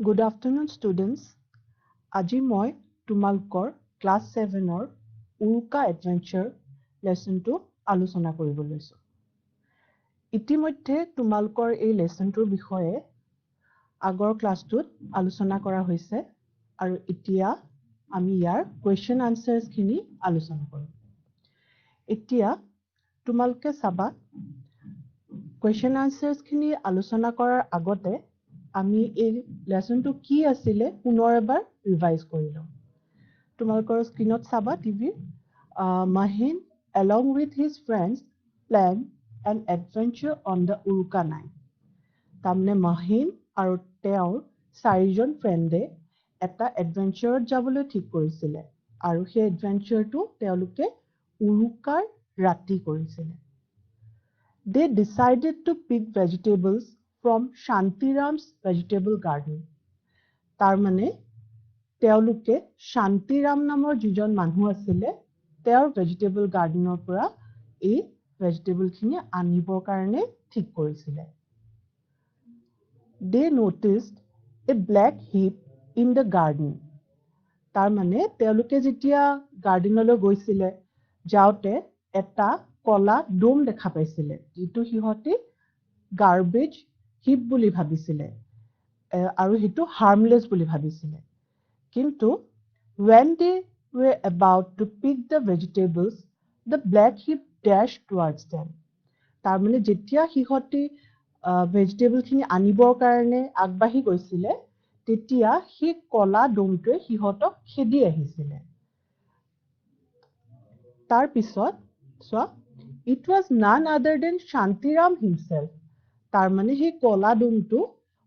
Good afternoon, students. আজি মই তোমালোকৰ ক্লাছ 7ৰ উৰুকা এডভেঞ্চাৰ লেসনটো আলোচনা কৰিব লৈছো। ইতিমধ্যে তোমালোকৰ এই লেসনটোৰ বিষয়ে আগৰ ক্লাছটোত আলোচনা কৰা হৈছে আৰু এতিয়া আমি ইয়াৰ কোৱেশ্চন আনসাৰ্স খিনি আলোচনা কৰিম। এতিয়া তোমালোকে চাবা কোৱেশ্চন আনসাৰ্স খিনি আলোচনা কৰাৰ আগতে আমি এই লেসনটো কি আছিলে পুনৰ এবাৰ ৰিভাইজ কৰি লম। তোমালোকৰ স্ক্ৰীনত চাবা TV Mahin along with his friends planned an adventure on the Uruka night. তাৰমানে Mahin আৰু তেওঁৰ চাৰিজন ফ্ৰেণ্ডে এটা এডভেঞ্চাৰত যাবলৈ ঠিক কৰিছিলে আৰু সেই এডভেঞ্চাৰটো তেওঁলোকে উৰুকাৰ ৰাতি কৰিছিলে। They decided to pick vegetables from Shantiram's vegetable garden. তাৰমানে তেওঁলোকে শান্তিৰাম নামৰ যিজন মানুহ আছিলে তেওঁৰ ভেজিটেবল গাৰ্ডেনৰ পৰা এই ভেজিটেবল খিনি আনিবৰ কাৰণে ঠিক কৰিছিলে। They noticed a black heap in the garden. তাৰমানে তেওঁলোকে যেতিয়া গাৰ্ডেনলৈ গৈছিলে যাওঁতে এটা কলা ডোম দেখা পাইছিলে যিটো সিহঁতে গাৰ্বেজ হিপ বুলি ভাবিছিলে আৰু হেতু হাৰ্মলেছ বুলি ভাবিছিলে। কিন্তু when they were about to pick the vegetables, the black heap dashed towards them. তাৰমানে যেতিয়া সিহঁতে ভেজিটেবল খিনি আনিবৰ কাৰণে আগবাঢ়ি গৈছিলে তেতিয়া সেই কলা ডোমটোৱে সিহঁতক খেদি আহিছিলে। তাৰ পিছত চোৱা it was none other than Shantiram himself. তাৰমানে সেই কলা ডোমটো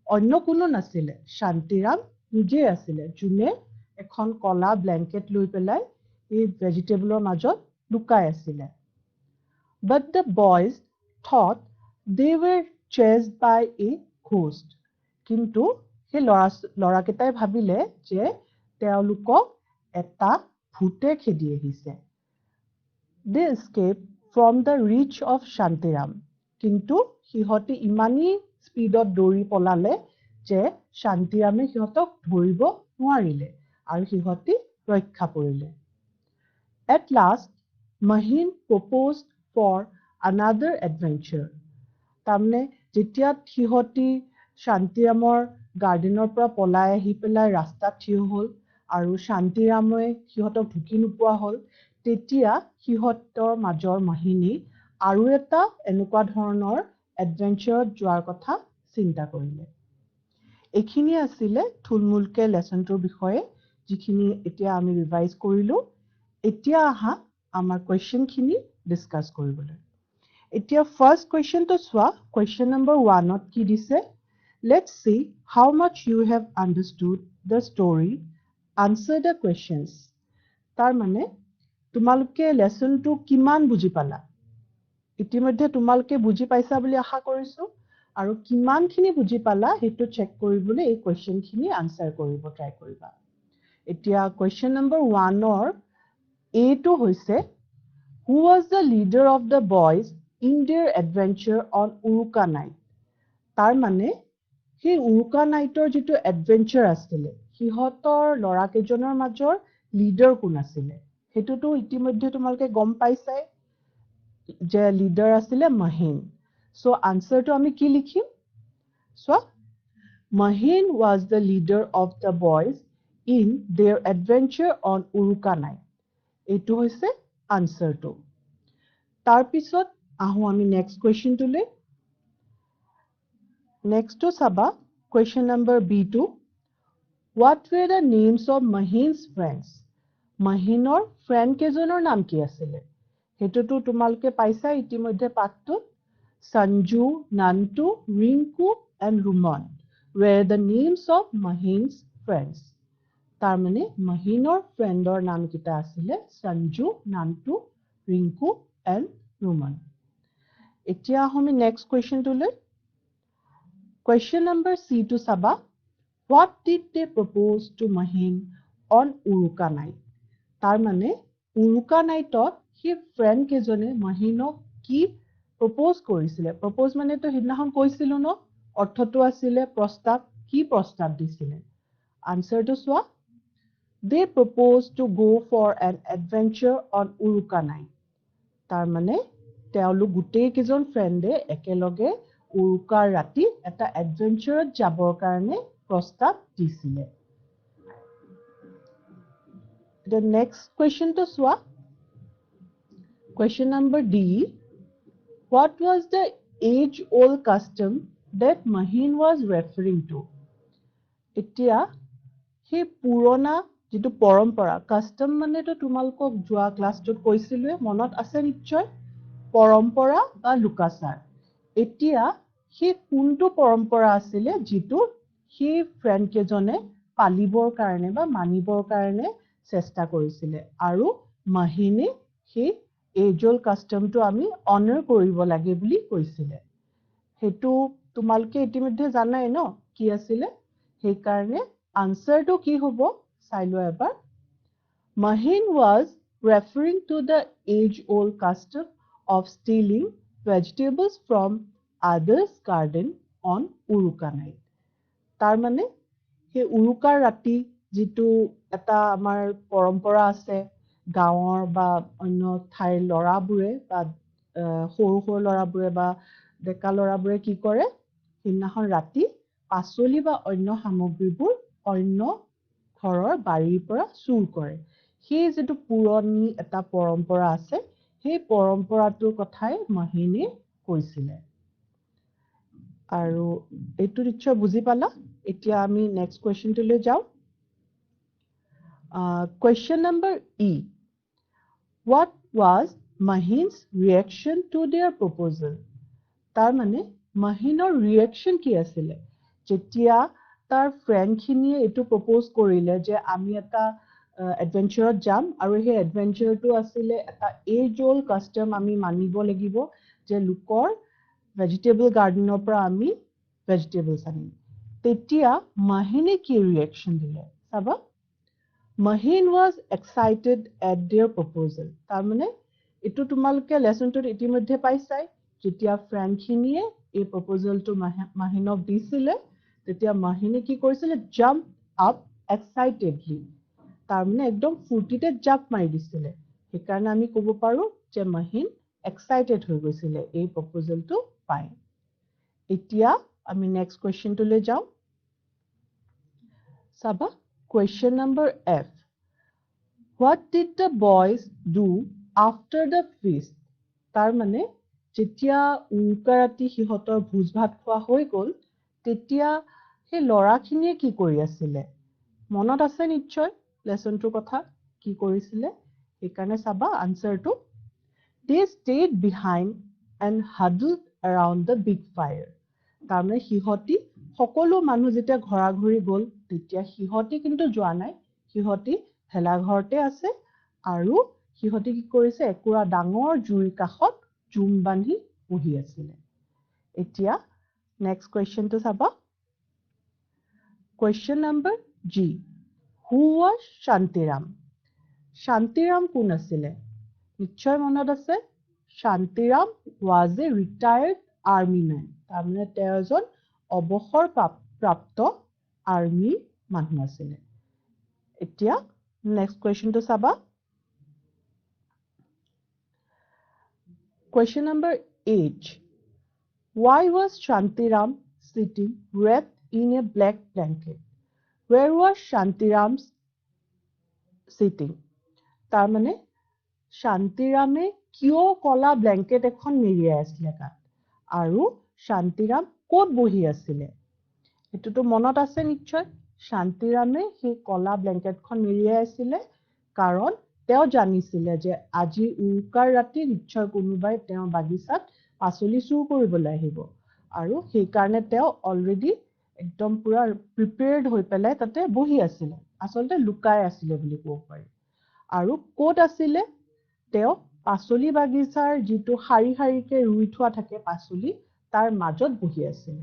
অন্য কোনো নাছিলে শান্তিৰাম নিজে আছিলে যোনে এখন কলা ব্লেংকেট লৈ পেলাই এই ভেজিটেবলৰ মাজত লুকাই আছিলে। But the boys thought they were chased by a ghost. কিন্তু সেই লৰাকেইটাই ভাবিলে যে তেওঁলোকক এটা ভূতে খেদি আহিছে। They escaped from the reach of Shantiram. কিন্তু সিহঁতে ইমানেই স্পীডত দৌৰি পলালে যে শান্তিৰামে সিহঁতক ধৰিব নোৱাৰিলে আৰু সিহঁতে ৰক্ষা পৰিলে। At last, Mahin proposed for another adventure. তাৰমানে যেতিয়া সিহঁতে শান্তিৰামৰ গাৰ্ডেনৰ পৰা পলাই আহি পেলাই ৰাস্তাত থিয় হ'ল আৰু শান্তিৰামে সিহঁতক ঢুকি নোপোৱা হ'ল তেতিয়া সিহঁতৰ মাজৰ মাহিনী আৰু এটা এনেকুৱা ধৰণৰ এডভেঞ্চাৰত যোৱাৰ কথা চিন্তা কৰিলে। এইখিনি আছিলে থুলমূলকে লেসনটোৰ বিষয়ে যিখিনি এতিয়া আমি ৰিভাইজ কৰিলো। এতিয়া আহা আমাৰ কোৱেশ্চন খিনি ডিসকাস কৰিবলৈ। এতিয়া ফাৰ্স্ট কোৱেশ্চনটো চোৱা কোৱেশ্চন নম্বৰ 1ত কি দিছে Let's see how much you have understood the story. Answer the questions. তাৰমানে তোমালোকে লেসনটো কিমান বুজি পালা ইতিমধ্যে তোমালোকে বুজি পাইছা বুলি আশা কৰিছো আৰু কিমানখিনি বুজি পালা হেতু চেক কৰিবলৈ এই কোৱেশ্চন খিনি আনসাৰ কৰিব ট্ৰাই কৰিবা। এতিয়া কোৱেশ্চন নম্বৰ 1ৰ এটো হৈছে Who was the leader of the boys in their adventure on Uruka night? তাৰমানে সেই উৰুকা নাইটৰ যিটো এডভেঞ্চাৰ আছিলে সিহঁতৰ লৰাকেইজনৰ মাজৰ লিডাৰ কোন আছিলে হেতুটো ইতিমধ্যে তোমালোকে গম পাইছাই যে লিডাৰ আছিলে Mahin. So আনসাৰটো আমি কি লিখিম So Mahin was the leader of the boys in their adventure on Uruka night. এইটো হৈছে আনসাৰটো। তাৰ পিছত আহো আমি নেক্সট কোৱেশ্চনটোলৈ। নেক্সটটো চাবা question number B2 What were the names of Mahin's friends? Mahinৰ ফ্ৰেণ্ড কেইজনৰ নাম কি আছিলে হেতুটো তোমালোকে পাইছা ইতিমধ্যে পাঠটোত Sanju, Nantu, Rinku and Ruman were the names of Mahin's friends. তাৰমানে Mahinৰ ফ্ৰেণ্ডৰ নাম কিটা আছিলে Sanju, Nantu, Rinku and Ruman. এতিয়া আমি নেক্সট কোৱেশ্চনটোলৈ। কোৱেশ্চন নম্বৰ C2 চাবা What did they propose to Mahin on Uruka night? তাৰমানে উৰুকা নাইটত সেই ফ্ৰেণ্ড কেজনে Mahinক কি প্ৰপ'জ কৰিছিলে প্ৰপ'জ মানে তো হিদনাখন কৈছিলো ন অৰ্থটো আছিলে প্ৰস্তাৱ কি প্ৰস্তাৱ দিছিলে আনসাৰটো চোৱা they proposed to go for an adventure on Uruka night তাৰ মানে তেওঁলোক গোটেই কেইজন ফ্ৰেণ্ডে একেলগে উৰুকাৰ ৰাতি এটা এডভেঞ্চাৰত যাবৰ কাৰণে প্ৰস্তাৱ দিছিলে The next question to Swa. Question number D. What was the age-old custom that Mahin was referring to? Itia, he purona jitu parampara. Custom mane to tumalkok jua class tot koisilwe monot ase nichchoy parampara ba lukasar. Itia, he kuntu parampara asile jitu he friend kejone palibor karone ba manibor karone চেষ্টা কৰিছিলে আৰু মাহিনে সেই এজল কাস্টমটো আমি অনাৰ কৰিব লাগে বুলি কৈছিলে হেতু তোমালকে ইতিমধ্যে জানাই ন কি আছিল সেই কাৰণে আনসাৰটো কি হ'ব চাইলো এবাৰ Mahin was referring to the age old custom of stealing vegetables from others garden on Uruka night তাৰ মানে সেই উৰুকাৰ ৰাতি যেটো এটা আমাৰ পৰম্পৰা আছে গাঁৱৰ বা অন্য ঠাইৰ লৰাবোৰে বা সৰু সৰু লৰাবোৰে বা ডেকা লৰাবোৰে কি কৰে হিনাখন ৰাতি পাচলি বা অন্য সামগ্ৰীবোৰ অন্য ঘৰৰ বাৰীৰ পৰা চুৰ কৰে সেই যেটো পুৰণি এটা পৰম্পৰা আছে সেই পৰম্পৰাটোৰ কথাই মহিনে কৈছিলে আৰু এটো নিশ্চয় বুজি পালা এতিয়া আমি নেক্সট কোৱেশ্চনটো লৈ যাও question number E what was Mahin's reaction to their proposal তাৰ মানে Mahinৰ reaction কি আছিল যেতিয়া তাৰ ফ্ৰেন্ড খিনিয়ে এটো প্ৰপোজ কৰিলে যে আমি এটা এডভেঞ্চাৰত যাম আৰু সেই এডভেঞ্চাৰটো আছিল এটা এজ ওল্ড কাস্টম আমি মানিব লাগিব যে লুকৰ vegetable gardener পৰা আমি vegetables আনিম তেতিয়া Mahine কি reaction দিলে চাবা Mahin was excited at their proposal তাৰ মানে এটো তোমালকে লেসনটোত ইতিমধ্যে পাইছাই যেতিয়া ফ্ৰেন্ড খিনিয়ে এই প্ৰপোজালটো Mahinক দিছিলে তেতিয়া Mahine কি কৰিছিলে jump up excitedly তাৰ মানে একদম ফুৰ্তিতে জাপ মাৰি দিছিলে সেই কাৰণে আমি ক'ব পাৰো যে Mahin excited হৈ গৈছিলে এই প্ৰপোজালটো পাই এতিয়া আমি নেক্সট কোৱেশ্চনটো লৈ যাও সাবা question number F what did the boys do after the feast তাৰ মানে যেতিয়া উৰুকাৰাতি হিহতৰ ভোজ ভাত খোৱা হৈ গল তেতিয়া সেই লৰাখিনিয়ে কি কৰি আছিল মনত আছে নিশ্চয় লেসনটোৰ কথা কি কৰিছিল এই কাৰণে সাবা আনসাৰটো they stayed behind and huddled around the big fire তাৰমানে হিহতি সকলো মানুহ যেতিয়া ঘৰা ঘৰি গল তেতিয়া হিহতি কিন্তু যোৱা নাই হিহতি হেলা ঘৰতে আছে আৰু হিহতি কি কৰিছে একুৰা ডাঙৰ জুইৰ কাষত জুম বান্ধি বহি আছিল এতিয়া নেক্সট কোৱেশ্চনটো চাবা question number G who was Shantiram Shantiram কোন আছিল নিশ্চয় মনত আছে Shantiram was a retired army man তাৰমানে তেওঁ এজন অবসৰ প্ৰাপ্ত আৰ্মি মানুহ আছিল এতিয়া নেক্সট কোৱেশ্চনটো চাবা question number H why was Shantiram sitting wrapped in a black blanket where was Shantiram sitting তাৰ মানে Shantirame কিয় কলা ব্ল্যাঙ্কেট এখন মেৰিয়াই আছিল তাত আৰু Shantiram ক'ত বহি আছিল এটোটো মনত আছে নিশ্চয় Shantirame সেই কলা ব্ল্যাঙ্কেটখন মেৰিয়াই আছিল কাৰণ তেওঁ জানিছিল যে আজি উৰুকাৰ ৰাতি নিশ্চয় কোনোবাই তেওঁ বাগিচাত পাচলি চুৰ কৰিবলৈ আহিব আৰু সেই কাৰণে তেওঁ অলৰেডি একদম পুৰা প্ৰিপেয়াৰ্ড হৈ পেলাই তাতে বহি আছিল আসলতে লুকাই আছিল বুলি ক'ব পাৰি আৰু ক'ত আছিল তেওঁ পাচলি বাগিচাৰ যেটো হাৰি হাৰিকে ৰুই থোৱা থাকে পাচলি তাৰ মাজত বহি আছিল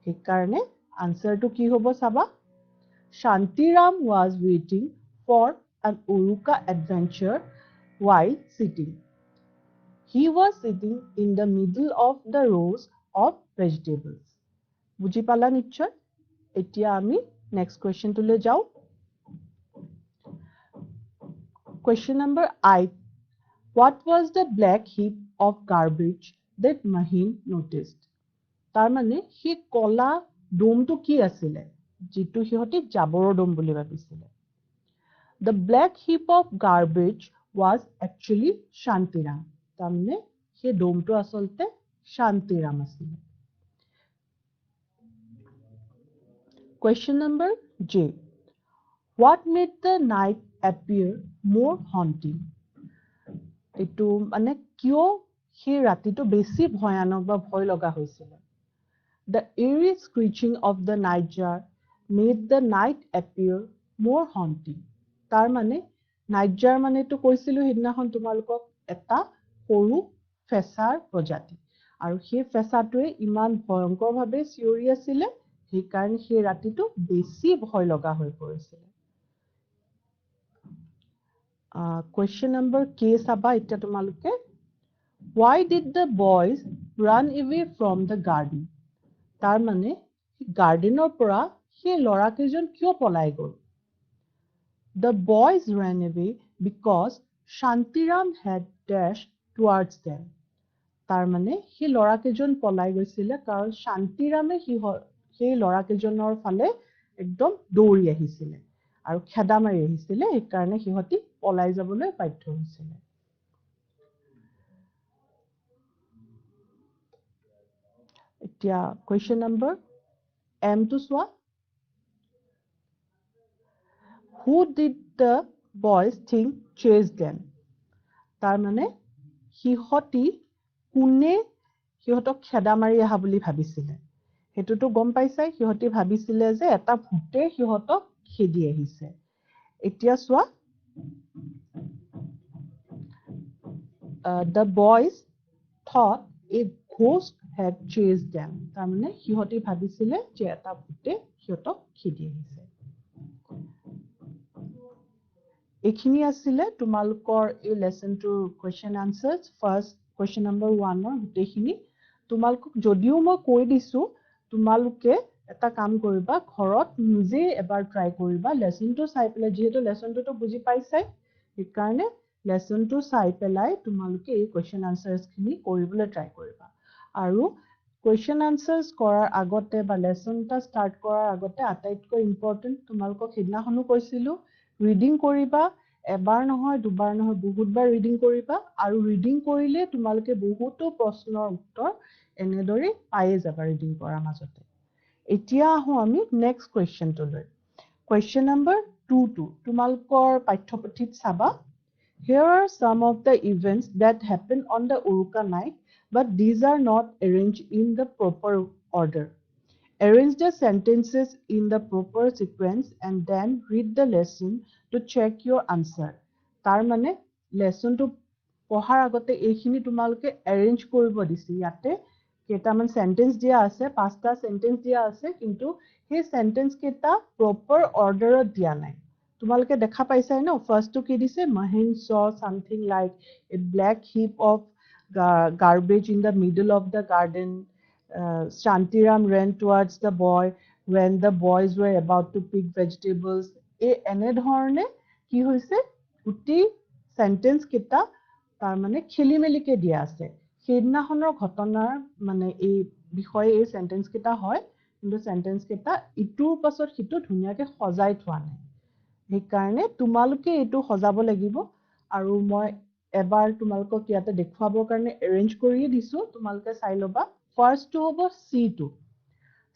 সেই কাৰণে আনসাৰটো কি হ'ব চাবা Shantiram was waiting for an Uruka adventure while sitting he was sitting in the middle of the rows of vegetables বুজি পালা নিশ্চয় এতিয়া আমি নেক্সট কোৱেশ্চনটোলৈ যাওঁ Question number 8. What was the black heap of garbage that Mahin noticed? তাৰমানে সেই কলা ডোমটো কি আছিলে যিটো সিহঁতে জাবৰৰ ডোম বুলি ভাবিছিলে The black heap of garbage was actually Shantiram. তাৰমানে সেই ডোমটো আচলতে Shantiram আছিলে Question number J. What made the night appear more haunting? এটো মানে কিয় সেই ৰাতিটো বেছি ভয়ানক বা ভয় লগা হৈছিল The eerie screeching of the nightjar made the night appear more haunting. তাৰ মানে nightjar মানে তো কৈছিলো হিদিনাখন তোমালোকক এটা সৰু ফেসাৰ প্ৰজাতি আৰু সেই ফেসাটোৱে ইমান ভয়ংকৰভাৱে চিঞৰি আছিল সেই কাৰণ সেই ৰাতিটো বেছি ভয় লগা হৈ পৰিছিল Question number K saba itta tumaluke Why did the boys run away from the garden? Tar mane gardener pora he lora kejon kyo polai gol The boys ran away because Shantiram had dashed towards them. Tar mane he lora kejon polai goisile karon Shantirame he lora kejonor phale ekdom dori ahisile আৰু খেদা মাৰি আহিছিলে এই কাৰণে হিহতি পলাই যাবলৈ বাধ্য হৈছিলে এতিয়া question number M to swa Who did the boys think chased them তাৰ মানে হিহতি কোনে হিহতক খেদা মাৰি আহা বুলি ভাবিছিলে হেতুটো গম পাইছাই হিহতি ভাবিছিলে যে এটা ভূতে হিহতক খেদি আহিছে এতিয়া সোৱা the boys thought a ghost had chased them তাৰমানে হিহতি ভাবিছিলে যে এটা ভূতে হিহতক খেদি আহিছে এখিনি আছিলে তোমালোকৰ এই লেসনটোৰ question answers first question number 1 ৰ গুটেখিনি তোমালোকক যদিও মই কৈ দিছো তোমালোকে এটা কাম কৰিবা ঘৰত নিজে এবাৰ ট্ৰাই কৰিবা লেসনটো চাই পেলাই যেহেতু লেসনটো তো বুজি পাইছাই এই কাৰণে লেসনটো চাই পেলাই তোমালোকে এই question answers খিনি কৰিবলৈ ট্ৰাই কৰিবা আৰু question answers কৰাৰ আগতে বা লেসনটা স্টাৰ্ট কৰাৰ আগতে আটাইতকৈ ইম্পৰ্টেন্ট তোমালোকক হিদিনাখনো কৈছিলো ৰিডিং কৰিবা এবাৰ নহয় দুবাৰ নহয় বহুতবাৰ ৰিডিং কৰিবা আৰু ৰিডিং কৰিলে তোমালোকে বহুতো প্ৰশ্নৰ উত্তৰ এনেদৰে পায়ে যাবা ৰিডিং কৰাৰ মাজতে এতিয়া আহো আমি নেক্সট কোৱেশ্চনটোলৈ Question number 2 তোমালোকৰ পাঠ্যপুথিত চাবা Here are some of the events that happen on the Uruka night but these are not arranged in the proper order Arrange the sentences in the proper sequence and then read the lesson to check your answer tar mane lesson to পঢ়াৰ আগতে এইখিনি তোমালোকে arrange কৰিব দিছি ইয়াতে কেটামান sentence দিয়া আছে পাঁচটা sentence দিয়া আছে কিন্তু সেই sentence কেটা proper order দিয়া নাই তোমালোকে দেখা পাইছাই ন first to কি দিছে Mahin saw something like a black heap of garbage in the middle of the garden Shantiram ran towards the boy when the boys were about to pick vegetables ene dhorne ki hoise uti sentence kita tar mane kheli meli ke dia ase সেদিনাখনৰ ঘটনাৰ মানে এই বিষয়ে এই sentence kita হয় কিন্তু sentence kita ইটোৰ পাছত হিটো ধুনিয়াকে সজাই থোৱা নাই এই কাৰণে তোমালোকে এটো সজাব লাগিব আৰু মই এবাৰ তোমালোকক ইয়াতে দেখুৱাবৰ কাৰণে arrange কৰি দিছো তোমালোকে চাই লবা First to hobo C2.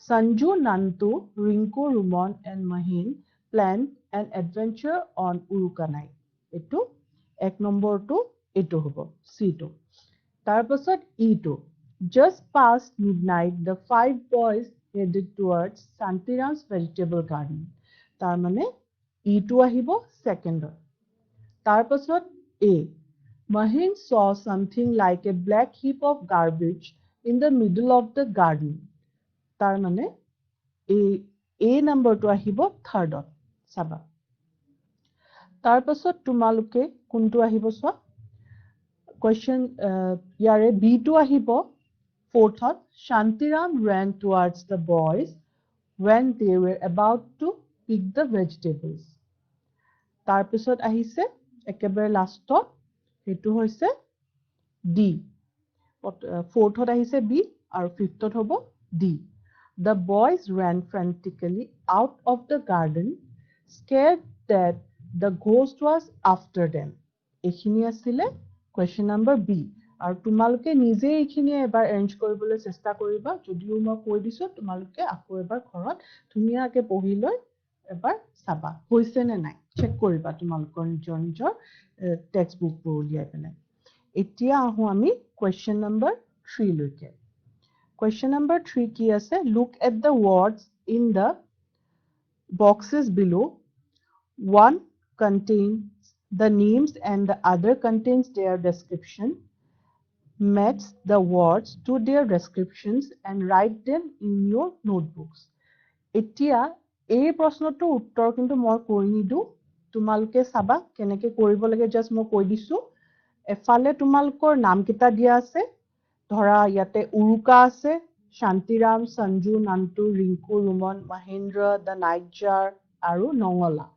Sanju, Nantu, Rinku, Rumon and Mahin planned an adventure on Uruka night. Eto, ek number 2, eto hobo C2. Tarpasat E2. Just past midnight, the 5 boys headed towards Santiram's vegetable garden. Tarmane E2 ahibo second. Tarpasat A. Mahin saw something like a black heap of garbage in the middle of the garden. Tar mane A number to ahibo third on. Saba. Tar pasot tumaluke kuntu ahibo swa. Question yare B2 ahibo fourth on. Shantiram ran towards the boys when they were about to pick the vegetables. তাৰপিছত আহিছে একেবাৰে লাষ্টত হেতু হৈছে D. Fourthত আহিছে B আৰু fifthত হ'ব D. The boys ran frantically out of the garden, scared that the ghost was after them. এইখিনি আছিলে question number B. আৰু তোমালোকে নিজে এইখিনি এবাৰ এৰেঞ্জ কৰিবলৈ চেষ্টা কৰিবা যদিও মই কৈ দিছো তোমালোকে আকৌ এবাৰ ঘৰত ধুনীয়াকৈ পঢ়ি লৈ এবাৰ চাবা হৈছে নে নাই চেক কৰিবা তোমালোকৰ নিজৰ নিজৰ টেক্সট বুকবোৰ উলিয়াই পেলাই এতিয়া আহো আমি question number 3 লৈকে question number 3 কি আছে look at the words in the boxes below one contains the names and the other contains their description match the words to their descriptions and write them in your notebooks. এতিয়া এই প্ৰশ্নটো উত্তৰ কিন্তু মই কৈ নিদু তোমালোকে চাবা কেনেকৈ কৰিব লাগে জাস্ট মই কৈ দিছো এফালে তোমালোকৰ নাম কিটা দিয়া আছে ধৰা ইয়াতে উৰুকা আছে শান্তিৰাম সঞ্জু নান্তু ৰিংকু ৰুমন মহেন্দ্ৰ দা নাইটজাৰ আৰু নঙলা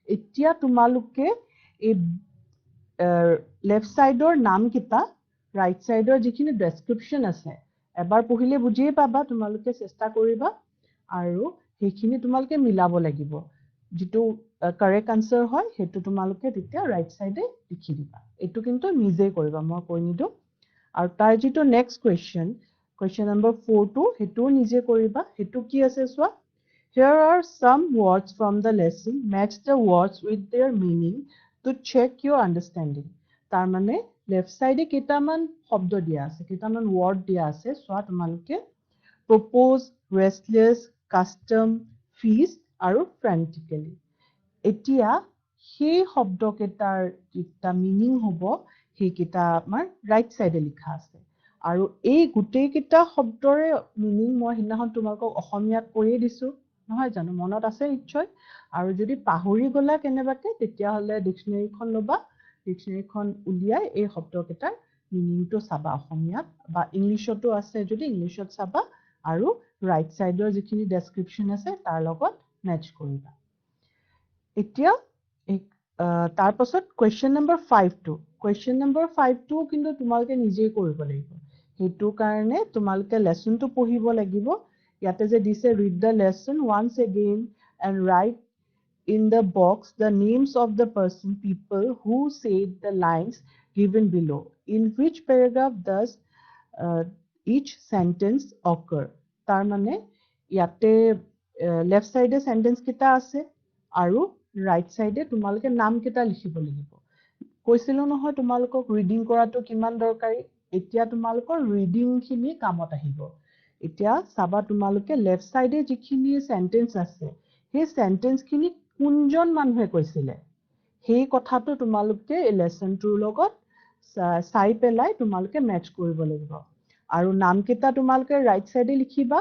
এতিয়া তোমালোকে এই লেফট সাইডৰ নাম কিটা right side যিখিনি ডেসক্ৰিপশন আছে এবাৰ পঢ়িলে বুজিয়ে পাবা তোমালোকে চেষ্টা কৰিবা আৰু সেইখিনি তোমালোকে মিলাব লাগিব যেটো কাৰেক্ট আনসাৰ হয় হেতু তোমালোকে তেতিয়া ৰাইট সাইডে লিখি দিবা এটো কিন্তু নিজে কৰিবা মই কৈ নিদু আৰু তাৰ যেটো নেক্সট question number 4 টু হেতু নিজে কৰিবা হেতু কি আছে সোৱা here are some words from the lesson match the words with their meaning to check your understanding তাৰ মানে লেফট সাইডে কেটামান শব্দ দিয়া আছে কেটামান ওয়াৰ্ড দিয়া আছে সোয়া তোমালোকে propose restless custom feast আৰু frantically এতিয়া সেই শব্দ কেটাৰ যেটা মিনিং হ'ব সেই কেটা আমাৰ ৰাইট সাইডে লিখা আছে আৰু এই গুটেই কেটা শব্দৰে মিনিং মই হিনাখন তোমালোকক অসমীয়াত কৈয়ে দিছো নহয় জানো মনত আছে নিশ্চয় আৰু যদি পাহৰি গলা কেনেবাকে তেতিয়া হলে ডিকশনাৰীখন লবা ডিকশনাৰীখন উলিয়াই এই শব্দকেটাৰ মিনিংটো চাবা অসমীয়াত বা ইংলিছতো আছে যদি ইংলিছত চাবা আৰু ৰাইট সাইডৰ যিখিনি ডেসক্ৰিপশন আছে তাৰ লগত মেচ কৰিবা এতিয়া তাৰ পাছত question number 5 to question number 5 to কিন্তু তোমালোকে নিজে কৰিব লাগিব হেতু কাৰণে তোমালোকে লেসনটো পঢ়িব লাগিব ইয়াতে যে দিছে read the lesson once again and write in the box the names of the people who said the lines given below in which paragraph does each sentence occur tar mane yate left side sentence kita ase aru right side tumalke naam kita likhibo lagibo koisilo nohoy tumalok reading korato kiman dorkari etia tumalokor reading khini kamot ahibo etia saba tumalke left side jikhini sentence ase he sentence khini কোনজন মানুহে কৈছিলে সেই কথাটো তোমালোকে lesson tour লগত চাই পেলাই তোমালোকে মেচ কৰিব লাগিব আৰু নাম কিটা তোমালোকে ৰাইট সাইডে লিখিবা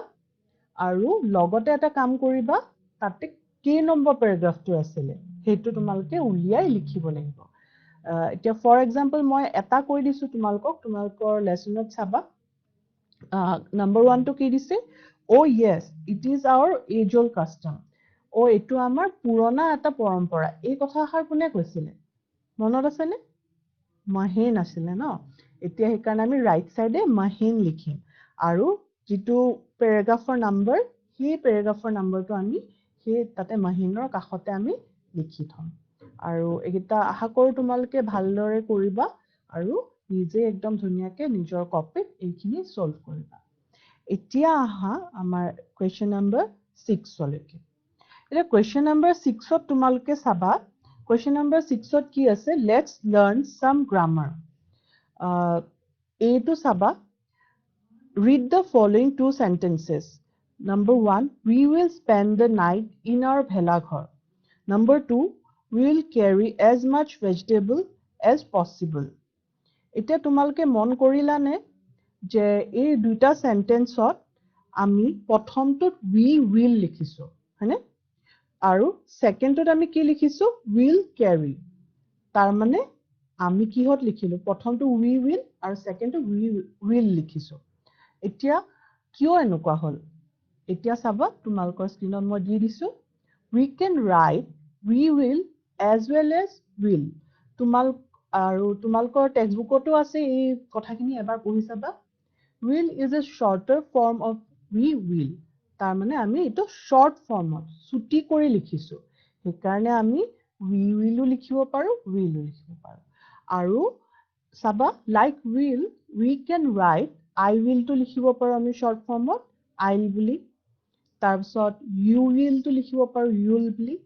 আৰু লগতে এটা কাম কৰিবা তাতে কি নম্বৰ প্যাৰাগ্ৰাফটো আছিল হেতু তোমালোকে উলিয়াই লিখিব লাগিব এতিয়া ফৰ এক্সাম্পল মই এটা কৈ দিছো তোমালোকৰ লেসনত চাবা number 1 টো কি দিছে oh yes it is our age old custom ও এটো আমাৰ পুৰণা এটা পৰম্পৰা এই কথাষাৰ কোনে কৈছিলে মনত আছে নে মহেন আছিল ন এতিয়া হেকাৰণে আমি ৰাইট সাইডে মহেন লিখিম আৰু যেটো প্যাৰাগ্ৰাফৰ নম্বৰ সেই প্যাৰাগ্ৰাফৰ নম্বৰটো আমি সেই তাতে মহেনৰ কাখতে আমি লিখি থম আৰু এটা আশা কৰো তোমালোকে ভালদৰে কৰিবা আৰু নিজে একদম ধুনিয়াকে নিজৰ কপিত এইখিনি সলভ কৰিবা এতিয়া আহা আমাৰ question number 6 লৈকে এটা question number 6 ত তোমালোকে চাবা question number 6 ত কি আছে let's learn some grammar এইটো চাবা read the following two sentences number 1 we will spend the night in our bhelaghar number 2 we will carry as much vegetable as possible এতিয়া তোমালোকে মন কৰিলানে যে এই দুটা সেন্টেন্সত আমি প্ৰথমটোত we will লিখিছো হয়নে আৰু সেকেন্ডত আমি কি লিখিছো will carry তাৰ মানে আমি কিহত লিখিলো প্ৰথমটো we will আৰু সেকেন্ডটো we will লিখিছো এতিয়া কিয় এনেকুৱা হল এতিয়া চাবা তোমালোকৰ স্ক্ৰীনত মই দি দিছো we can write we will as well as will তোমালোকৰ টেক্সটবুকতো আছে এই কথাখিনি এবাৰ পঢ়ি চাবা will is a shorter form of we will তাৰ মানে আমি এটো short formত ছুটি কৰি লিখিছো সেইকাৰণে আমি we will লিখিব পাৰো will লিখিব পাৰো আৰু চাবা like will we can write I will to লিখিব পাৰো আমি short formত I'll বুলি তাৰপিছত you will to লিখিব পাৰো you'll বুলি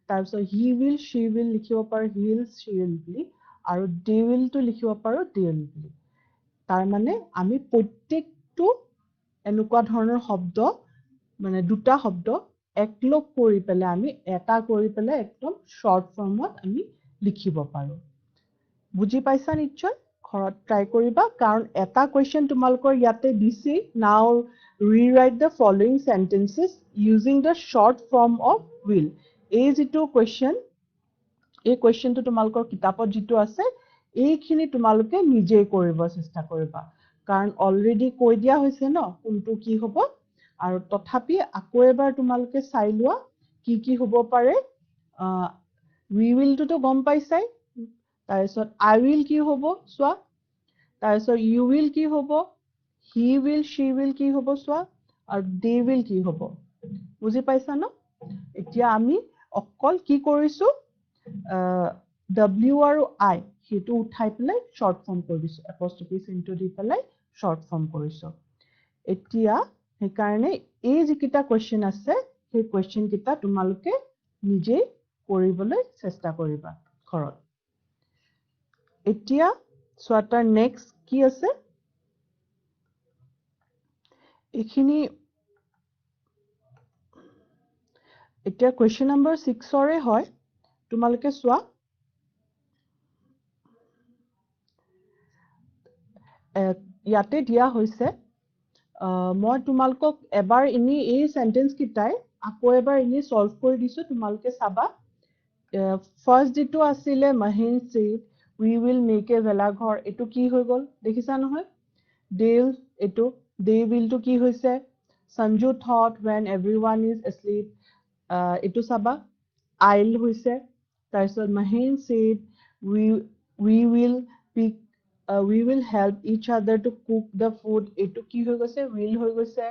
তাৰপিছত he will she will লিখিব পাৰো he'll she'll বুলি আৰু they will to লিখিব পাৰো they'll বুলি তাৰ মানে আমি প্ৰত্যেকটো এনেকুৱা ধৰণৰ শব্দ মানে দুটা শব্দ একলগ কৰি পেলাই আমি এটা কৰি পেলাই একদম short formত আমি লিখিব পাৰো বুজি পাইছা নিশ্চয় ঘৰত ট্ৰাই কৰিবা কাৰণ এটা কোৱেশ্চন তোমালোকৰ ইয়াতে দিছি নাও rewrite the following sentences using the short form of will এই যেটো কোৱেশ্চন এই কোৱেশ্চনটো তোমালোকৰ কিতাপত যেটো আছে এইখিনি তোমালোকে নিজে কৰিব চেষ্টা কৰিবা কাৰণ অলৰেডি কৈ দিয়া হৈছে ন কোনটো কি হ'ব আৰু তথাপি আকৌ এবাৰ তোমালোকে চাই লোৱা কি হ'ব পাৰে we will তো গম পাইছাই তাৰপিছত I will কি হ'ব চোৱা তাৰপিছত you will কি হ'ব he will she will কি হ'ব চোৱা আৰু they will কি হ'ব বুজি পাইছা ন এতিয়া আমি অকল কি কৰিছো w আৰু I হেতু উঠাই পেলাই short form কৰি দিছো apostrophe চিহ্নটো দি পেলাই short form কৰিছো এতিয়া সেইকাৰণে এই যিকিটা কোৱেশ্চন আছে সেই কোৱেশ্চন কিটা তোমালোকে নিজে কৰিবলৈ চেষ্টা কৰিবা ঘৰত এতিয়া চোৱাটাৰ নেক্সট কি আছে এখিনি এতিয়া কোৱেশ্চন নম্বৰ 6 অৰে হয় তোমালোকে চোৱা ইয়াতে দিয়া হৈছে মই তোমালোকক এবাৰ ইনি এই সেন্টেন্স কিটাই আকৌ এবাৰ ইনি সলভ কৰি দিছো তোমালোকে চাবা ফাৰ্স্ট যেটো আছিলে Mohin said we will make a ভেলাঘৰ এটো কি হৈ গল দেখিছা নহয় Dale এটো they will to কি হৈছে Sanju thought when everyone is asleep এটো চাবা I'll হৈছে তাৰপিছত Mahin said we will pick we will help each other to cook the food এটো কি হৈ গৈছে will হৈ গৈছে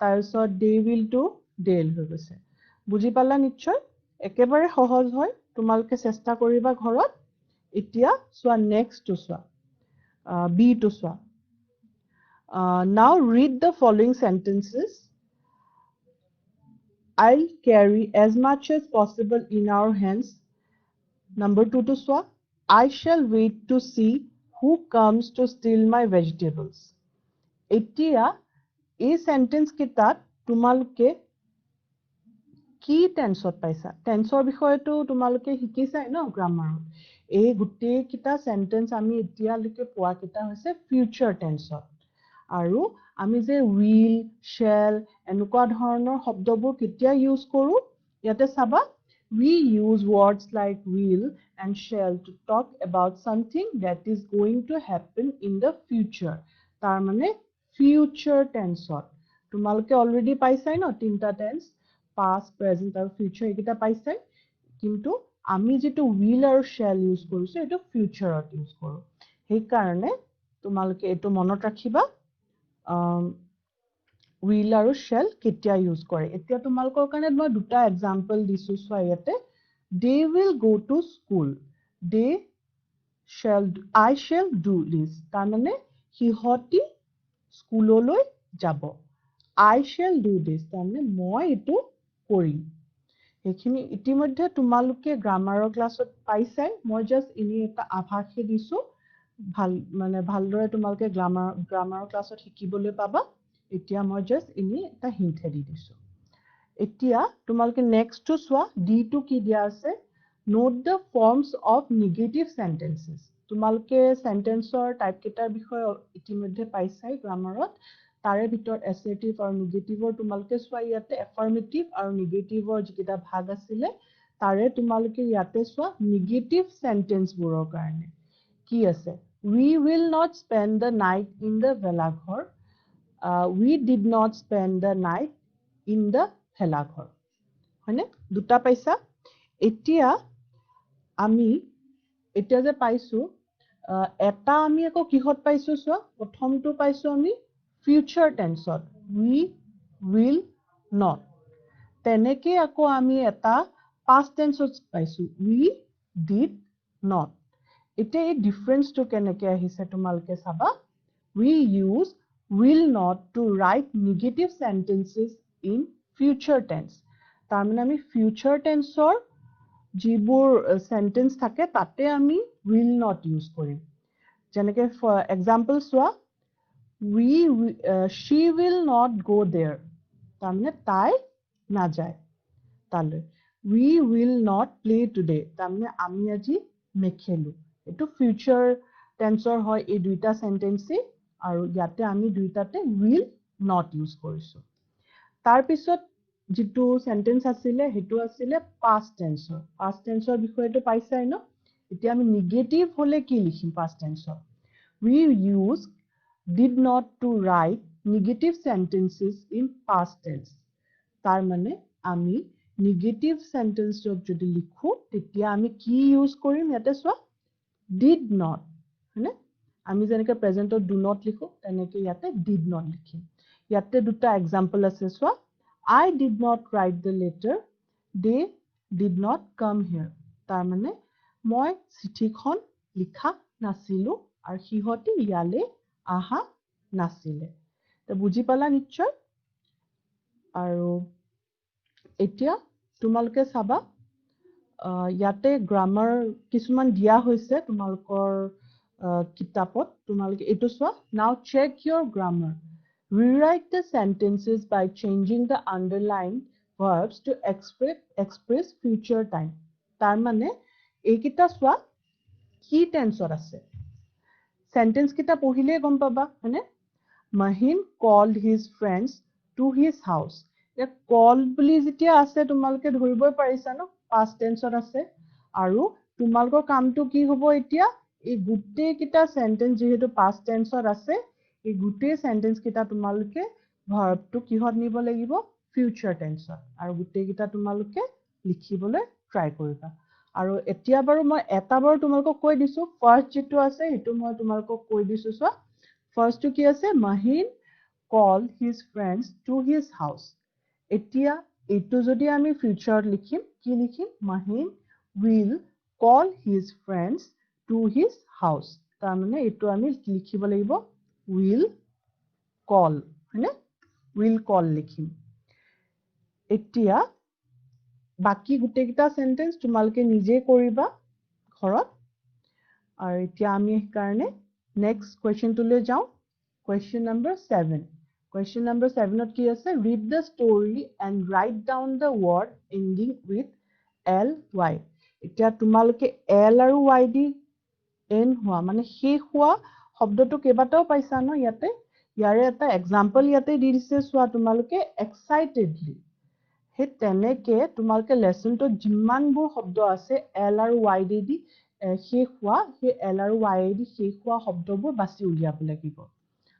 তাৰপিছত they will to Dale হৈ গৈছে বুজি পালা নিশ্চয় একেবাৰে সহজ হয় তোমালোকে চেষ্টা কৰিবা ঘৰত এতিয়া চোৱা নেক্সট টু চোৱা বি টু চোৱা now read the following sentences I'll carry as much as possible in our hands number 2 to swa I shall wait to see who comes to steal my vegetables etia ei sentence kitat tumaluke কি টেন্সত পাইছা টেন্সৰ বিষয়টো তোমালোকে শিকিছাই ন গ্ৰামাৰত এই গুটেই কিটা sentence আমি এতিয়ালৈকে পোৱা কিটা হৈছে ফিউচাৰ টেন্সত আৰু আমি যে will shall এনেকুৱা ধৰণৰ শব্দবোৰ কেতিয়া ইউজ কৰো ইয়াতে চাবা we use words like will and shall to talk about something that is going to happen in the future তাৰ মানে future tenseত তোমালোকে অলৰেডি পাইছাই ন তিনটা টেন্স past present আৰু future এইকেইটা পাইছে কিন্তু আমি যেটো will আৰু shall ইউজ কৰিছো এটো futureত ইউজ কৰো সেই কাৰণে তোমালোকে এটো মনত ৰাখিবা will আৰু shall কেতিয়া ইউজ কৰে এতিয়া তোমালোকৰ কাৰণে মই দুটা এক্সাম্পল দিছো চোৱা ইয়াতে they will go to school they shall I shall do this তাৰ মানে হিহতি স্কুললৈ যাব I shall do this তাৰ মানে মই এটো কৰিম এখিনি ইতিমধ্যে তোমালোকে গ্ৰামাৰৰ ক্লাছত পাইছাই মই জাস্ট ইনি এটা আভাসে দিছো ভাল মানে ভালদৰে তোমালোকে গ্ৰামাৰৰ ক্লাছত শিকিবলৈ পাবা এতিয়া মই জাস্ট ইনি এটা হিন্ট দি দিছো এতিয়া তোমালোকে নেক্সট টু চোৱা ডি টু কি দিয়া আছে note the forms of negative sentences তোমালোকে সেন্টেন্সৰ টাইপ কেটাৰ বিষয়ে ইতিমধ্যে পাইছাই গ্ৰামাৰত তাৰে ভিতৰত assertive আৰু negative তোমালোকে চোৱা ইয়াতে affirmative আৰু negative যিকিটা ভাগ আছিলে তাৰে তোমালোকে ইয়াতে চোৱা negative sentence বোৰৰ কাৰণে কি আছে we will not spend the night in the ভেলাঘৰ we did not spend the night in the ভেলাঘৰ হয়নে দুটা পাইছা এতিয়া আমি এতিয়া যে পাইছো এটা আমি আকৌ কিহত পাইছো চোৱা প্ৰথমটো পাইছো আমি ফিউচাৰ টেন্সত উই উইল নট তেনেকে আকৌ আমি এটা past tense পাইছো we did not এতিয়া এই ডিফাৰেন্সটো কেনেকৈ আহিছে তোমালোকে চাবা we use will not to write negative sentences in future tense তাৰমানে আমি future tenseৰ যিবোৰ সেন্টেন্স থাকে তাতে আমি will not use কৰিম যেনেকৈ ফৰ এক্সাম্পল চোৱা she will not go there তাৰমানে তাই নাযায় তালৈ we will not play today তাৰমানে আমি আজি নেখেলো এটো ফিউচাৰ টেন্সৰ হয় এই দুইটা সেন্টেন্সই আৰু ইয়াতে আমি দুইটাতে will not ইউজ কৰিছো তাৰ পিছত যেটো সেন্টেন্স আছিলে হেতু আছিলে past tenseৰ বিষয়টো পাইছাই ন এতিয়া আমি নেগেটিভ হলে কি লিখিম past tenseৰ we use did not to write negative sentences in past tense তাৰ মানে আমি নেগেটিভ সেন্টেন্সত যদি লিখো তেতিয়া আমি কি ইউজ কৰিম ইয়াতে চোৱা did not হয়নে আমি যেনেকৈ প্ৰেজেন্টত do not লিখো তেনেকৈ ইয়াতে did not লিখিম ইয়াতে দুটা এক্সাম্পল আছে চোৱা I did not write the letter they did not come here তাৰ মানে মই চিঠিখন লিখা নাছিলো আৰু সিহঁতে ইয়ালে আহা নাছিলে তো বুজি পালা নিশ্চয় আৰু এতিয়া তোমালোকে চাবা ইয়াতে গ্ৰামাৰ কিছুমান দিয়া হৈছে তোমালোকৰ কিতাপত তোমালোকে এটো চোৱা now check your grammar rewrite the sentences by changing the underlined verbs to express future time তাৰ মানে এইকিটা চোৱা কি টেন্সত আছে সেন্টেন্স কিটা পঢ়িলে গম পাবা হয়নে Mahim called his friends to his house. The call বুলি যেতিয়া আছে তোমালোকে ধৰিবই পাৰিছা ন past tenseত আছে আৰু তোমালোকৰ কামটো কি হ'ব এতিয়া এই গুটেই কিটা সেন্টেন্স যেহেতু past tenseত আছে এই গুটেই সেন্টেন্স কিটা তোমালোকে ভাৰ্বটো কিহত নিব লাগিব future tenseত আৰু গুটেই কিটা তোমালোকে লিখিবলৈ ট্ৰাই কৰিবা আৰু এতিয়া বাৰু মই এটা বাৰ তোমালোকক কৈ দিছো ফাৰ্স্ট যেটো আছে হেতু মই তোমালোকক কৈ দিছো চোৱা First to কি আছে Mahim called his friends to his house. এতিয়া এটো যদি আমি future লিখিম কি লিখিম Mahim will call his friends to his house. তাৰ মানে এটো আমি লিখিব লাগিব will call হয়নে will call লিখিম এতিয়া বাকি গুটেই কিটা সেন্টেন্স তোমালোকে নিজে কৰিবা ঘৰত আৰু এতিয়া আমি কাৰণে Next question to le jao. Question number 7. Question number 7 ot ki ase read the story and write down the word ending with ly. Etia tumaloke l aru y di n hua mane he hua শব্দটো কেবাটাও পাইছা ন ইয়াতে ইয়াৰে এটা example ইয়াতে দি দিছে সোৱা তোমালোকে excitedly হে তেনেকে তোমালোকে লেসনটো যিমানবোৰ শব্দ আছে l আৰু y দি শেষ হোৱা সেই l আৰু y দি শেষ হোৱা শব্দবোৰ বাছি উলিয়াব লাগিব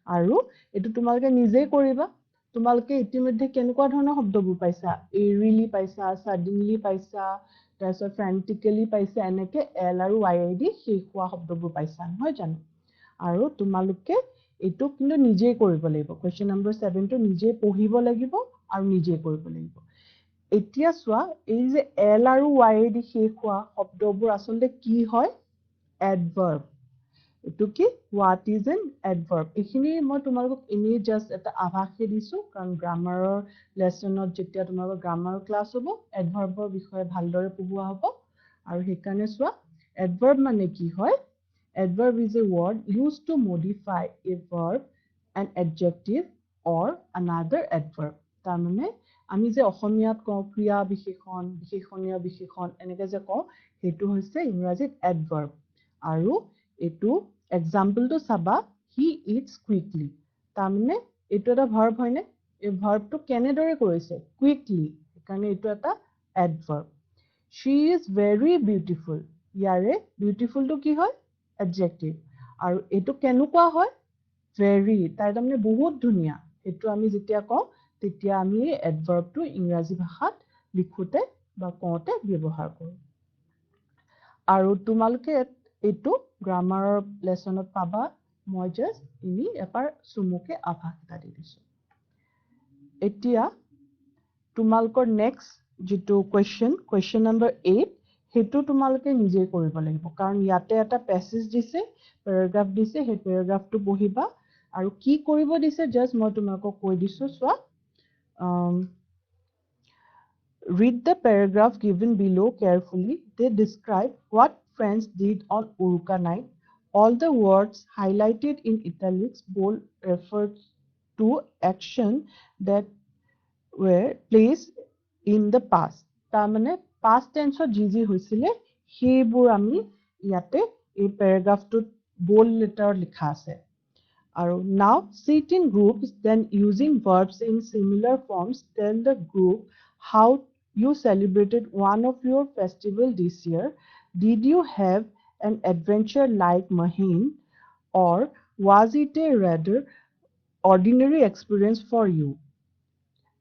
আৰু এটো তোমালোকে নিজে কৰিবা তোমালোকে ইতিমধ্যে কেনেকুৱা ধৰণৰ শব্দবোৰ পাইছা eerily পাইছা suddenly পাইছা তাৰপিছত frantically পাইছা এনেকে l আৰু y দি শেষ হোৱা শব্দবোৰ পাইছা নহয় জানো আৰু তোমালোকে এটো কিন্তু নিজে কৰিব লাগিব কোৱেশ্চন নম্বৰ 7 টো নিজে পঢ়িব লাগিব আৰু নিজে কৰিব লাগিব এতিয়া চোৱা এই যে l আৰু y দি শেষ হোৱা শব্দবোৰ আসলে কি হয় adverb এটো কি what is an adverb এখিনি মই তোমালোকক ইনি জাস্ট এটা আভাসে দিছো কাৰণ গ্ৰামাৰৰ লেসনত যেতিয়া তোমালোকৰ গ্ৰামাৰ ক্লাস হ'ব adverbৰ বিষয়ে ভালদৰে পঢ়ুৱা হ'ব আৰু হেকানে চোৱা adverb মানে কি হয় adverb is a word used to modify a verb an adjective or another adverb তাৰ মানে আমি যে অসমীয়াত কওঁ ক্ৰিয়া বিশেষণ বিশেষণীয় বিশেষণ এনেকে যে কওঁ হেতু হৈছে ইংৰাজীত adverb আৰু এটো এক্সাম্পল টো চাবা he eats quickly তাৰ মানে এটো এটা ভাৰ্ব হয়নে এই ভাৰ্বটো কেনেদৰে কৰিছে quickly কাৰণ এটো এটা adverb she is very beautiful ইয়াৰে beautiful টো কি হয় adjective আৰু এটো কেনেকুৱা হয় very তাই তাৰমানে বহুত ধুনিয়া এটো আমি যেতিয়া কওঁ তেতিয়া আমি এডভাৰ্বটো ইংৰাজী ভাষাত লিখোতে বা কওঁতে ব্যৱহাৰ কৰোঁ আৰু তোমালোকে এইটো গ্ৰামাৰৰ লেসনত পাবা মই জাস্ট ইনি এবাৰ চুমুকে আভাস এটা দি দিছোঁ এতিয়া তোমালোকৰ নেক্সট যেটো কোৱেশ্চন নম্বৰ 8 হেতু তোমালোকে নিজে কৰিব লাগিব কাৰণ ইয়াতে এটা প্যাসেজ দিছে প্যাৰাগ্ৰাফ দিছে হে প্যাৰাগ্ৰাফটো পঢ়িবা আৰু কি কৰিব দিছে জাস্ট মই তোমালোকক কৈ দিছো সোৱা read the paragraph given below carefully they describe what friends did on Uruka night all the words highlighted in italics bold refers to action that were placed in the past তাৰমানে past tense যি হৈছিলে সেইবোৰ আমি ইয়াতে এই প্যাৰাগ্ৰাফটোত bold letter লিখা আছে আৰু now sit in groups then using verbs in similar forms tell the group how you celebrated one of your festival this year did you have an adventure like Mahim or was it a rather ordinary experience for you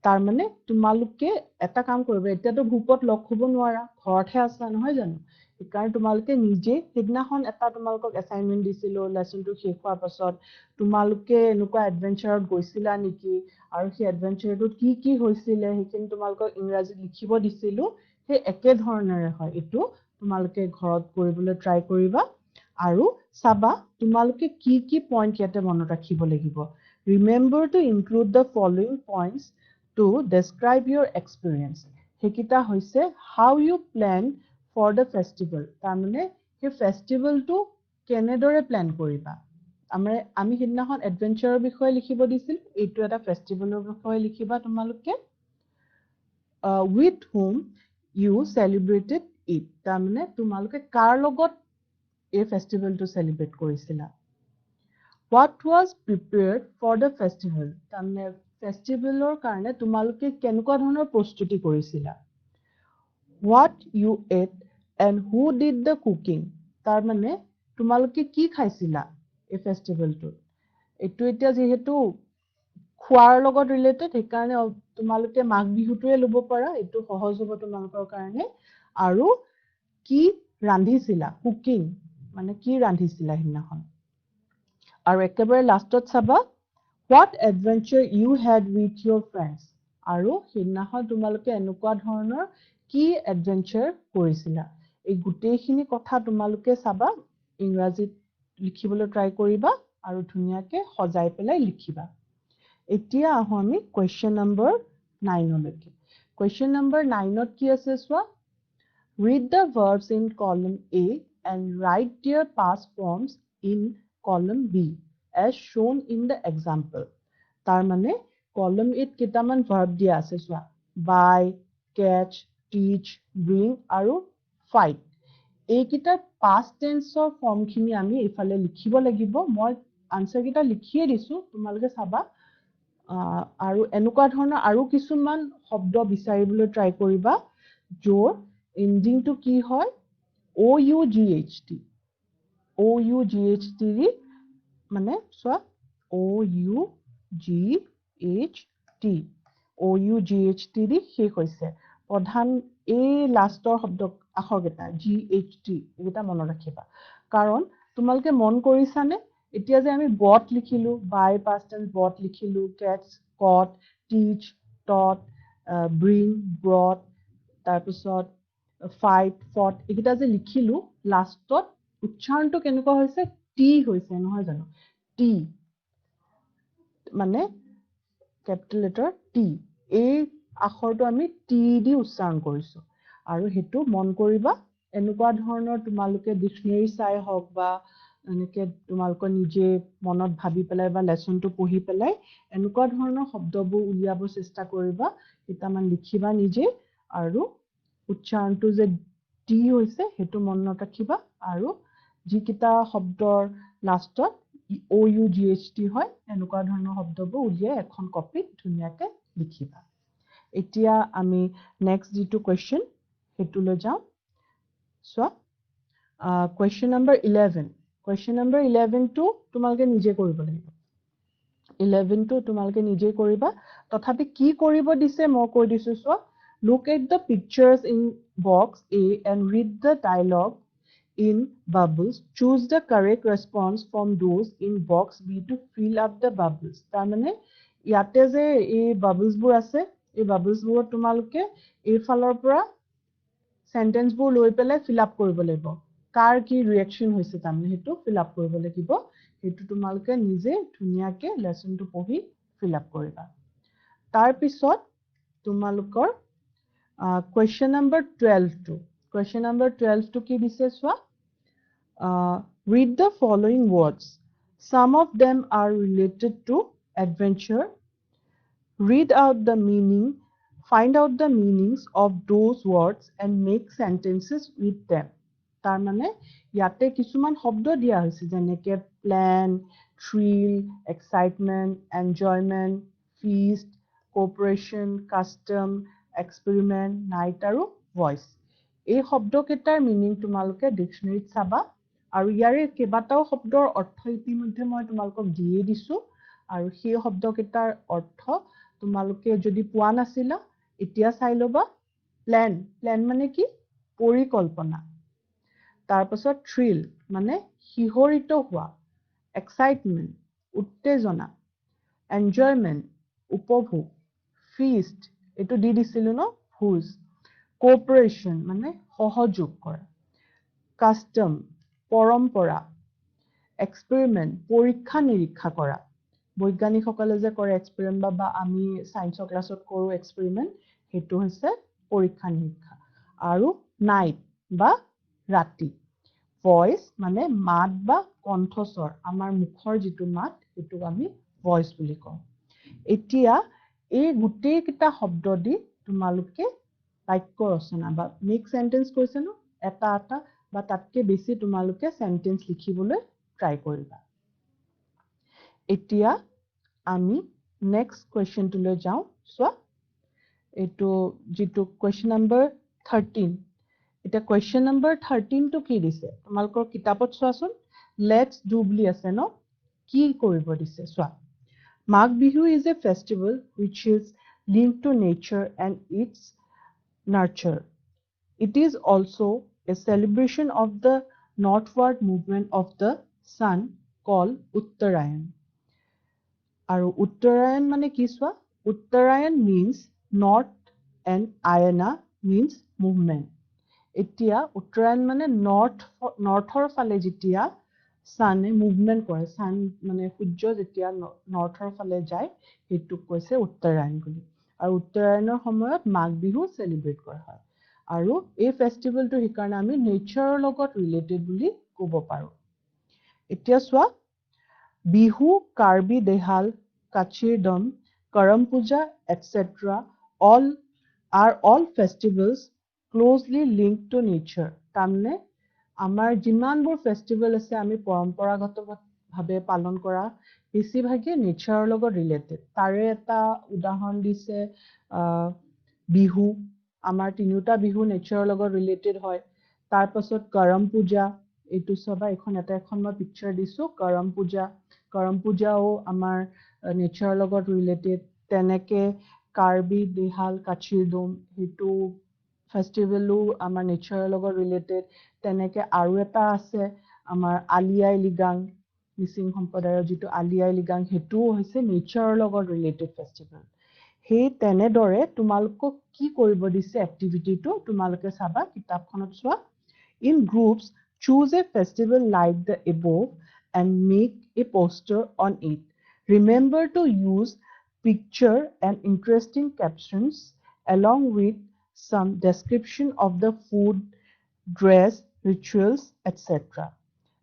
তাৰমানে তোমালোকে এটা কাম কৰিবা এতিয়াতো গ্ৰুপত লগ হ'ব নোৱাৰা ঘৰতহে আছা নহয় জানো কাৰণ তোমালোকে নিজে সিদিনাখন এটা তোমালোকক এসাইনমেন্ট দিছিলো লেসনটো শেষ হোৱাৰ পাছত তোমালোকে এনেকুৱা এডভেঞ্চাৰত গৈছিলা নেকি আৰু সেই এডভেঞ্চাৰটোত কি হৈছিলে সেইখিনি তোমালোকক ইংৰাজীত লিখিব দিছিলো সেই একে ধৰণৰে হয় এটো তোমালোকে ঘৰত কৰিবলৈ ট্ৰাই কৰিবা আৰু সাবা তোমালোকে কি পইণ্ট ইয়াতে মনত ৰাখিব লাগিব remember to include the following points to describe your experience হেকিটা হৈছে how you plan for the festival তাৰমানে সেই ফেষ্টিভেলটো কেনেদৰে প্ল্যান কৰিবা আমি হিদিনাখন এডভেঞ্চাৰৰ বিষয়ে লিখিব দিছিল এইটো এটা ফেষ্টিভেলৰ বিষয়ে লিখিবা তোমালোকে with whom you celebrated it তাৰমানে তোমালোকে কাৰ লগত এই ফেষ্টিভেলটো সেলিব্ৰেট কৰিছিলা what was prepared for the festival তাৰমানে ফেষ্টিভেলৰ কাৰণে তোমালোকে কেনেকুৱা ধৰণৰ প্ৰস্তুতি কৰিছিলা what you ate and who did the cooking তাৰমানে তোমালোকে কি খাইছিলা এই ফেষ্টিভেলটো এটো এতিয়া যেহেতু খোৱাৰ লগত ৰিলেটেড হে কাৰণে তোমালোকে মাঘ বিহুটোৱে লব পাৰা এটো সহজ হ'ব তোমালোকৰ কাৰণে আৰু কি ৰান্ধিছিলা কুকিং মানে কি ৰান্ধিছিলা হিনাখন আৰু একেবাৰে লাষ্টত চাবা what adventure you had with your friends আৰু হিনাখন তোমালোকে এনেকুৱা ধৰণৰ কি এডভেঞ্চাৰ কৰিছিলা এই গুটেইখিনি কথা তোমালোকে চাবা ইংৰাজীত লিখিবলৈ ট্ৰাই কৰিবা আৰু ধুনিয়াকে সজাই পেলাই লিখিবা এতিয়া আহো আমি কোৱেশ্চন নম্বৰ 9 লৈকে কোৱেশ্চন নম্বৰ 9 ত কি আছে সোৱা read the verbs in column A and write their past forms in column B as shown in the example তাৰমানে column A কেটামান verb দিয়া আছে সোৱা buy catch teach bring আৰু fight এইকিটা past tense form খিনি আমি ইফালে লিখিব লাগিব মই আনসাৰ কিটা লিখিয়ে দিছো তোমালোকে চাবা আৰু এনেকুৱা ধৰণৰ আৰু কিছুমান শব্দ বিচাৰিবলৈ ট্ৰাই কৰিবা যোৰ এন্ডিংটো কি হয় OUGHT মানে সোৱা OUGHT দি শেষ হৈছে প্ৰধান এই লাষ্টৰ শব্দ আখৰ কেটা GHT এটা মনত ৰাখিবা কাৰণ তোমালোকে মন কৰিছানে এতিয়া যে আমি bought লিখিলো by past tense bought লিখিলো catch caught teach taught bring brought তাৰ পিছত fight fought এইকিটা যে লিখিলো লাষ্টত উচ্চাৰণটো কেনেকুৱা হৈছে টি হৈছে নহয় জানো টি মানে capital letter T এই আখৰটো আমি T দি উচ্চাৰণ কৰিছো আৰু হেতু মন কৰিবা এনেকুৱা ধৰণৰ তোমালোকে ডিকশনাৰী চাই হওক বা এনেকে তোমালোকে নিজে মনত ভাবি পেলাই বা লেসনটো পঢ়ি পেলাই এনেকুৱা ধৰণৰ শব্দবোৰ উলিয়াব চেষ্টা কৰিবা কিটামান লিখিবা নিজে আৰু উচ্চাৰণটো যে টি হৈছে হেতু মনত ৰাখিবা আৰু যিকিটা শব্দৰ লাষ্টত OUGHT হয় এনেকুৱা ধৰণৰ শব্দবোৰ উলিয়াই এখন কপিত ধুনিয়াকে লিখিবা এতিয়া আমি নেক্সট যেটো কোৱেশ্চন হেতুলৈ যাও so question number 11 question number 11 টো তোমালোকে নিজে কৰিব লাগিব 11 টো তোমালোকে নিজে কৰিবা তথাপি কি কৰিব দিছে মই কৈ দিছো so look at the pictures in box A and read the dialogue in bubbles choose the correct response from those in box B to fill up the bubbles তাৰ মানে ইয়াতে যে এই bubbles বোৰ আছে এই bubbles বোৰ তোমালোকে এই ফালৰ পৰা sentence বোৰ লৈ পেলাই fill up কৰিব লাগিব কাৰ কি reaction হৈছে তাৰমানে হেতু fill up কৰিব লাগিব হেতু তোমালোকে নিজে ধুনিয়াকে lesson টো পঢ়ি fill up কৰিবা তাৰ পিছত তোমালোকৰ question number 12 টো question number 12 টো কি দিছে চোৱা read the following words some of them are related to adventure read out the meaning find out the meanings of those words and make sentences with them তাৰ মানে ইয়াতে কিছুমান শব্দ দিয়া হৈছে যেনেকে plan thrill excitement enjoyment feast cooperation custom experiment night আৰু voice এই শব্দ কেইটাৰ মিনিং তোমালোকে ডিকচনাৰীত চাবা আৰু ইয়াৰে কেইবাটাও শব্দৰ অৰ্থ ইতিমধ্যে মই তোমালোকক দিয়ে দিছো আৰু সেই শব্দ কেইটাৰ অৰ্থ তোমালোকে যদি পোৱা নাছিলা এতিয়া চাই লবা প্ল্যান মানে কি পৰিকল্পনা তাৰ পাছত থ্ৰিল মানে হিহৰিত হোৱা এক্সাইটমেন্ট উত্তেজনা এনজয়মেন্ট উপভোগ ফিষ্ট এটো দি দিছিলো ন ভোজ কোঅপাৰেশন মানে সহযোগ কৰা কাস্টম পৰম্পৰা এক্সপেৰিমেন্ট পৰীক্ষা নিৰীক্ষা কৰা বৈজ্ঞানিকসকলে যে কৰে এক্সপেৰিমেন্ট বা আমি সায়েন্সৰ ক্লাছত কৰো এক্সপেৰিমেন্ট হেতু হৈছে পৰীক্ষা নিৰীক্ষা আৰু নাইট বা ৰাতি ভয়েস মানে মাত বা কণ্ঠস্বৰ আমাৰ মুখৰ যিটো মাত হেতু আমি ভয়েস বুলি কওঁ এতিয়া এই গুটেই কিটা শব্দ দি তোমালোকে বাক্য ৰচনা বা মেক সেন্টেন্স কৈছে ন এটা এটা বা তাতকে বেছি তোমালোকে সেন্টেন্স লিখিবলৈ ট্রাই কৰিবা এতিয়া আমি নেক্সট কোৱেশ্চন টুলৈ যাও সো এটো যেটো কোৱেশ্চন নম্বৰ 13 এটা কোৱেশ্চন নম্বৰ 13 টো কি দিছে তোমালোকৰ কিতাপত চোৱাচোন লেটস ডু বুলি আছে ন কি কৰিব দিছে চোৱা Magh Bihu is a festival which is linked to nature and its nurture it is also a celebration of the northward movement of the sun called Uttarayan. আৰু Uttarayan মানে কি চোৱা Uttarayan means north and Ayana means movement. এতিয়া Uttarayan মানে নৰ্থৰ ফালে যেতিয়া সানে movement কৰে সান মানে সূৰ্য যেতিয়া নৰ্থৰ ফালে যায় হেতু কৈছে Uttarayan বুলি আৰু Uttarayanৰ সময়ত মাঘ বিহু সেলিব্ৰেট কৰা হয় আৰু এই ফেষ্টিভেলটো হিকাৰণে আমি নেচাৰৰ লগত ৰিলেটেড বুলি ক'ব পাৰো এতিয়া চোৱা বিহু কাৰ্বি দেহাল কাচিৰদম কৰম পূজা etc are all festivals closely linked to nature তাৰমানে আমাৰ যিমানবোৰ ফেষ্টিভেল আছে আমি পৰম্পৰাগতভাৱে পালন কৰা বেছিভাগে নেচাৰৰ লগত ৰিলেটেড তাৰে এটা উদাহৰণ দিছে বিহু আমাৰ তিনিটা বিহু নেচাৰৰ লগত ৰিলেটেড হয় তাৰ পাছত কৰম পূজা এটো সবা এখন মই পিকচাৰ দিছো কৰম পূজাও আমাৰ নেচাৰৰ লগত ৰিলেটেড তেনেকে কাৰ্বি দেহাল কাচিৰদম হেতু ফেষ্টিভেলো আমাৰ নেচাৰৰ লগত ৰিলেটেড তেনেকে আৰু এটা আছে আমাৰ আলি আই লিগাং মিচিং সম্প্ৰদায়ৰ যিটো আলি আই লিগাং হেতু হৈছে নেচাৰৰ লগত ৰিলেটেড ফেষ্টিভেল হে তেনেদৰে তোমালোকক কি কৰিব দিছে এক্টিভিটিটো তোমালোকে চাবা কিতাপখনত চোৱা in groups choose a festival like the above and make a poster on it remember to use picture and interesting captions along with some description of the food dress rituals etc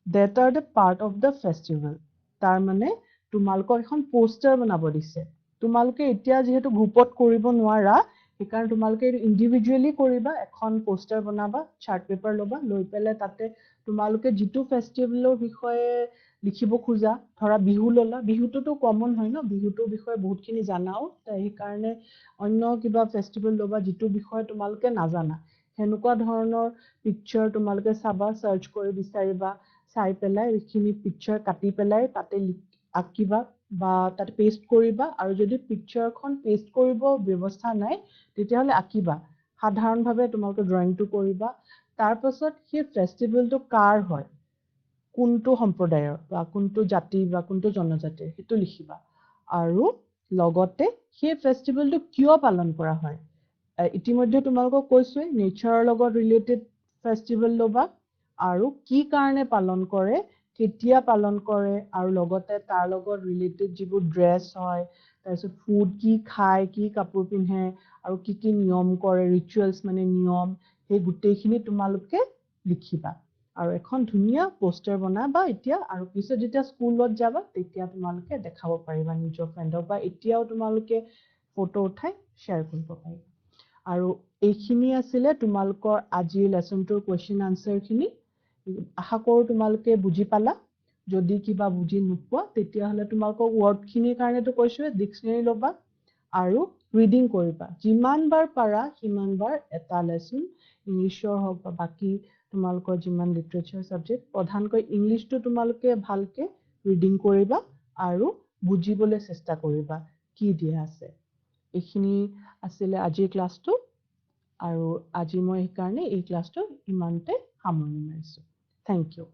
that are the part of the festival তাৰ মানে তোমালোকক এখন poster বনাব দিছে তোমালোকে এতিয়া যেহেতু গ্ৰুপত কৰিব নোৱাৰা সেইকাৰণে তোমালোকে ইন্ডিভিজুৱেলি কৰিবা এখন পোষ্টাৰ বনাবা চাৰ্ট পেপাৰ লবা লৈ পেলে তাতে তোমালোকে যিটো ফেষ্টিভেলৰ বিষয়ে লিখিব খোজা ধৰা বিহু ললা বিহুটো কমন হয় ন বিহুটোৰ বিষয়ে বহুতখিনি জানাও সেই কাৰণে অন্য কিবা ফেষ্টিভেল লবা যিটো বিষয়ে তোমালোকে নাজানা হেনুকুৱা ধৰণৰ পিকচাৰ তোমালোকে চাবা সাৰ্চ কৰি বিচাৰিবা চাই পেলাই এইখিনি পিকচাৰ কাটি পেলাই তাতে আঁকিবা বা তাতে পেষ্ট কৰিবা আৰু যদি পিকচাৰখন পেষ্ট কৰিব ব্যৱস্থা নাই তেতিয়াহ'লে আঁকিবা সাধাৰণভাৱে তোমালোকে ড্ৰয়িংটো কৰিবা তাৰপাছত সেই ফেষ্টিভেলটো কাৰ হয় কোনটো সম্প্ৰদায়ৰ বা কোনটো জাতি বা কোনটো জনজাতিৰ সেইটো লিখিবা আৰু লগতে সেই ফেষ্টিভেলটো কিয় পালন কৰা হয় ইতিমধ্যে তোমালোকক কৈছোৱে নেচাৰৰ লগত ৰিলেটেড ফেষ্টিভেল ল'বা আৰু কি কাৰণে পালন কৰে কেতিয়া পালন কৰে আৰু লগতে তাৰ লগত ৰিলেটেড যিবোৰ ড্ৰেছ হয় তাৰপিছত ফুড কি খায় কি কাপোৰ পিন্ধে আৰু কি নিয়ম কৰে ৰিচুৱেলছ মানে নিয়ম সেই গোটেইখিনি তোমালোকে লিখিবা আৰু এখন ধুনীয়া পোষ্টাৰ বনাবা এতিয়া আৰু পিছত যেতিয়া স্কুলত যাবা তেতিয়া তোমালোকে দেখাব পাৰিবা নিজৰ ফ্ৰেণ্ডক বা এতিয়াও তোমালোকে ফটো উঠাই শ্বেয়াৰ কৰিব পাৰিবা আৰু এইখিনি আছিলে তোমালোকৰ আজিৰ লেসনটোৰ কোৱেশ্চন আনসাৰখিনি আশা কৰো তোমালোকে বুজি পালা যদি কিবা বুজি নোপোৱা তেতিয়াহ'লে তোমালোকক ৱৰ্ডখিনিৰ কাৰণেতো কৈছোৱে ডিক্সনেৰী ল'বা আৰু ৰিডিং কৰিবা যিমান বাৰ পাৰা সিমান বাৰ এটা লেসন ইংলিছৰ হওক বা বাকী তোমালোকৰ যিমান লিটাৰেচাৰ সাবজেক্ট প্ৰধানকৈ ইংলিছটো তোমালোকে ভালকে ৰিডিং কৰিবা আৰু বুজিবলৈ চেষ্টা কৰিবা কি দিয়া আছে এইখিনি আছিলে আজিৰ ক্লাছটো আৰু আজি মই সেইকাৰণে এই ক্লাছটো ইমানতে সামৰণি মাৰিছোঁ থেংক ইউ